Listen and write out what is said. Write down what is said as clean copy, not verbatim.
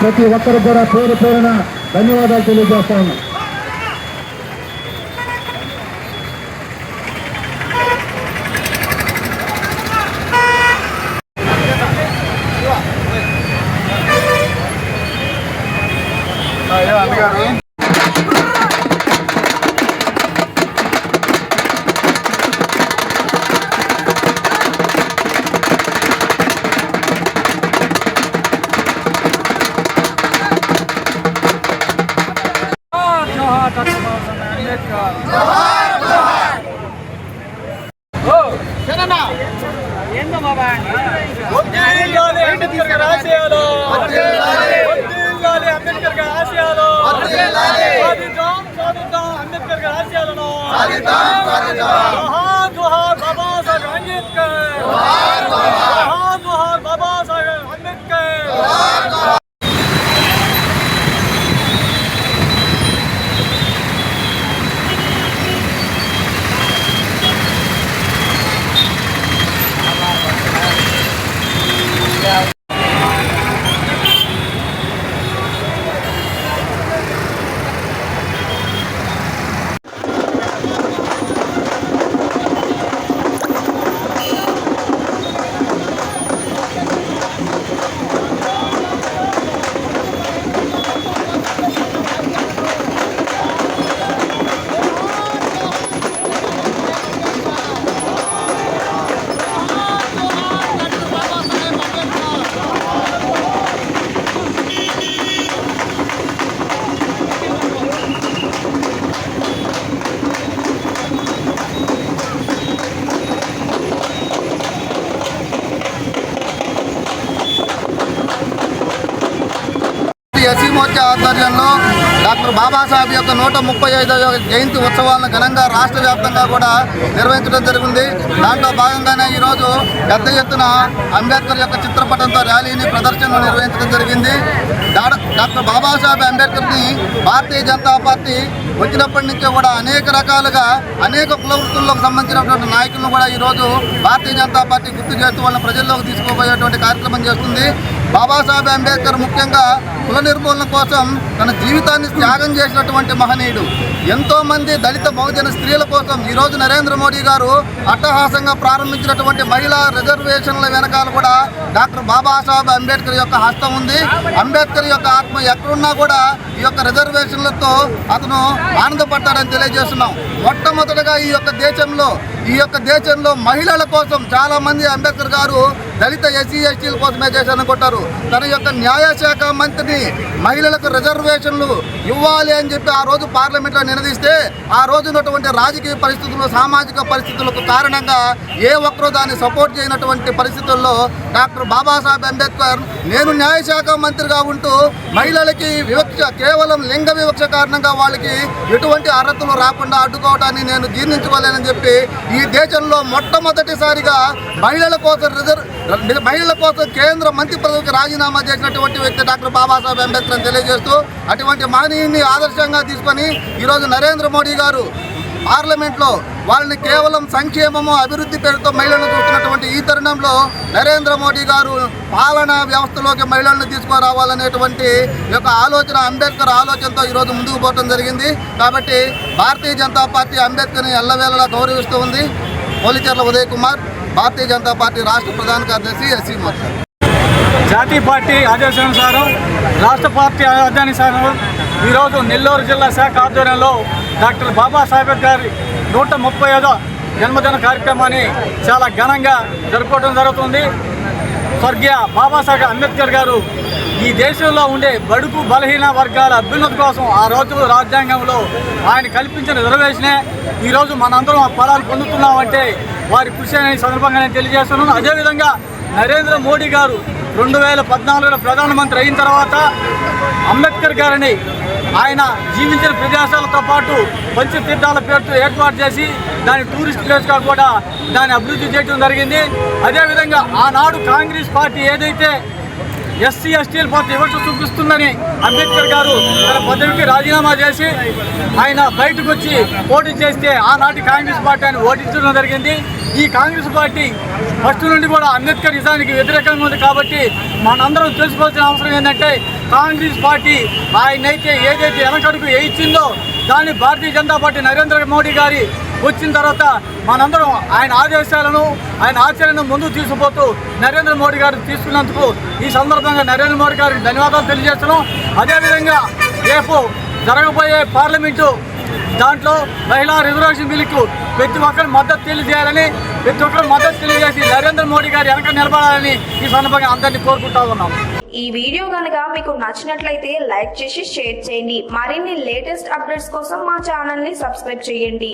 ప్రతి ఒక్కరు కూడా పేరు పేరున ధన్యవాదాలు తెలియజేస్తా ఉన్నాం. ఎస్సీ మోర్చా ఆధ్వర్యంలో డాక్టర్ బాబాసాహెబ్ యొక్క 135వ జయంతి ఉత్సవాలను ఘనంగా రాష్ట్ర వ్యాప్తంగా కూడా నిర్వహించడం జరిగింది. దాంట్లో భాగంగానే ఈరోజు పెద్ద ఎత్తున అంబేద్కర్ యొక్క చిత్రపటంతో ర్యాలీని ప్రదర్శనలు నిర్వహించడం జరిగింది. డాక్టర్ బాబాసాహెబ్ అంబేద్కర్ని భారతీయ జనతా పార్టీ వచ్చినప్పటి నుంచి కూడా అనేక రకాలుగా అనేక కుల వృత్తులకు సంబంధించినటువంటి నాయకులను కూడా ఈరోజు భారతీయ జనతా పార్టీ గుర్తు చేస్తూ వాళ్ళని ప్రజల్లోకి తీసుకుపోయేటువంటి కార్యక్రమం చేస్తుంది. బాబాసాహెబ్ అంబేద్కర్ ముఖ్యంగా కుల నిర్మూలన కోసం తన జీవితాన్ని త్యాగం చేసినటువంటి మహనీయుడు. ఎంతోమంది దళిత బహుజన స్త్రీల కోసం ఈరోజు నరేంద్ర మోడీ గారు అట్టహాసంగా ప్రారంభించినటువంటి మహిళా రిజర్వేషన్ల వెనకాల కూడా డాక్టర్ బాబాసాహెబ్ అంబేద్కర్ యొక్క హస్తం ఉంది. అంబేద్కర్ యొక్క ఆత్మ ఎక్కడున్నా కూడా ఈ యొక్క రిజర్వేషన్లతో అతను ఆనందపడ్డాడని తెలియజేస్తున్నాం. మొట్టమొదటిగా ఈ యొక్క దేశంలో మహిళల కోసం చాలామంది అంబేద్కర్ గారు దళిత ఎస్సీ ఎస్టీల కోసమే చేశారనుకుంటారు. తన యొక్క న్యాయశాఖ మంత్రిని మహిళలకు రిజర్వేషన్లు ఇవ్వాలి అని చెప్పి ఆ రోజు పార్లమెంట్లో నినదిస్తే ఆ రోజు ఉన్నటువంటి రాజకీయ పరిస్థితులు సామాజిక పరిస్థితులకు కారణంగా ఏ ఒక్కరూ దాన్ని సపోర్ట్ చేయనటువంటి పరిస్థితుల్లో డాక్టర్ బాబాసాహెబ్ అంబేద్కర్ నేను న్యాయశాఖ మంత్రిగా ఉంటూ మహిళలకి వివక్ష కేవలం లింగ వివక్ష కారణంగా వాళ్ళకి ఎటువంటి అర్హతలు రాకుండా అడ్డుకోవటాన్ని నేను జీర్ణించుకోలేనని చెప్పి ఈ దేశంలో మొట్టమొదటిసారిగా మహిళల కోసం కేంద్ర మంత్రి పదవికి రాజీనామా చేసినటువంటి వ్యక్తి డాక్టర్ బాబాసాహెబ్ అంబేద్కర్ అని తెలియజేస్తూ అటువంటి మహనీయుని ఆదర్శంగా తీసుకొని ఈరోజు నరేంద్ర మోడీ గారు పార్లమెంట్లో వాళ్ళని కేవలం సంక్షేమము అభివృద్ధి పేరుతో మహిళలను చూస్తున్నటువంటి ఈ తరుణంలో నరేంద్ర మోడీ గారు పాలనా వ్యవస్థలోకి మహిళలను తీసుకురావాలనేటువంటి యొక్క ఆలోచన అంబేద్కర్ ఆలోచనతో ఈరోజు ముందుకు పోవడం జరిగింది. కాబట్టి భారతీయ జనతా పార్టీ అంబేద్కర్ని ఎల్లవేళలా గౌరవిస్తూ ఉంది. పోలిచెర్ల ఉదయ్ కుమార్, భారతీయ జనతా పార్టీ రాష్ట్ర ప్రధాన కార్యదర్శి, ఎస్సీ మోర్చా. జాతీయ పార్టీ ఆదేశానుసారం రాష్ట్ర పార్టీ ఆదేశానుసారం ఈరోజు నెల్లూరు జిల్లా శాఖ ఆధ్వర్యంలో డాక్టర్ బాబాసాహెబ్ గారి 135వ జన్మదిన కార్యక్రమాన్ని చాలా ఘనంగా జరుపుకోవడం జరుగుతుంది. స్వర్గీయ బాబాసాహెబ్ అంబేద్కర్ గారు ఈ దేశంలో ఉండే బడుగు బలహీన వర్గాల అభ్యున్నతి కోసం ఆ రోజు రాజ్యాంగంలో ఆయన కల్పించిన రిజర్వేషనే ఈరోజు మనందరం ఆ ఫలాలు పొందుతున్నామంటే వారి కృషి అనే సందర్భంగా నేను తెలియజేస్తున్నాను. అదేవిధంగా నరేంద్ర మోడీ గారు 2014లో ప్రధానమంత్రి అయిన తర్వాత అంబేద్కర్ గారిని ఆయన జీవించిన ప్రదేశాలతో పాటు పంచతీర్థాల పేరుతో ఏర్పాటు చేసి దాని టూరిస్ట్ ప్లేస్గా కూడా దాన్ని అభివృద్ధి చేయడం జరిగింది. అదేవిధంగా ఆనాడు కాంగ్రెస్ పార్టీ ఏదైతే ఎస్సీ ఎస్టీల పట్ల వివక్ష చూపిస్తుందని అంబేద్కర్ గారు తన పదవికి రాజీనామా చేసి ఆయన బయటకు వచ్చి పోటీ చేస్తే ఆనాటి కాంగ్రెస్ పార్టీ ఆయన ఓడించడం జరిగింది. ఈ కాంగ్రెస్ పార్టీ ఫస్ట్ నుండి కూడా అంబేద్కర్ నిజానికి వ్యతిరేకంగా ఉంది. కాబట్టి మనందరం తెలుసుకోవాల్సిన అవసరం ఏంటంటే కాంగ్రెస్ పార్టీ ఆయనైతే ఏదైతే వెనకడుగు వేయించిందో దాన్ని భారతీయ జనతా పార్టీ నరేంద్ర మోడీ గారి వచ్చిన తర్వాత మనందరం ఆయన ఆదేశాలను ఆయన ఆచరణను ముందుకు తీసుకుపోతూ నరేంద్ర మోడీ గారు తీసుకున్నందుకు ఈ సందర్భంగా నరేంద్ర మోడీ గారికి ధన్యవాదాలు తెలియజేస్తున్నాం. అదేవిధంగా రేపు జరగబోయే పార్లమెంటు దాంట్లో మహిళా రిజర్వేషన్ బిల్లుకు ప్రతి ఒక్కరు మద్దతు తెలియజేయాలని ప్రతి ఒక్కరు మద్దతు తెలియజేసి నరేంద్ర మోడీ గారు వెనక నిలబడాలని ఈ సందర్భంగా అందరినీ కోరుకుంటా ఉన్నాం. ఈ వీడియో కనుక మీకు నచ్చినట్లయితే లైక్ చేసి షేర్ చేయండి. మరిన్ని లేటెస్ట్ అప్డేట్స్ కోసం మా ఛానల్ ని సబ్స్క్రైబ్ చేయండి.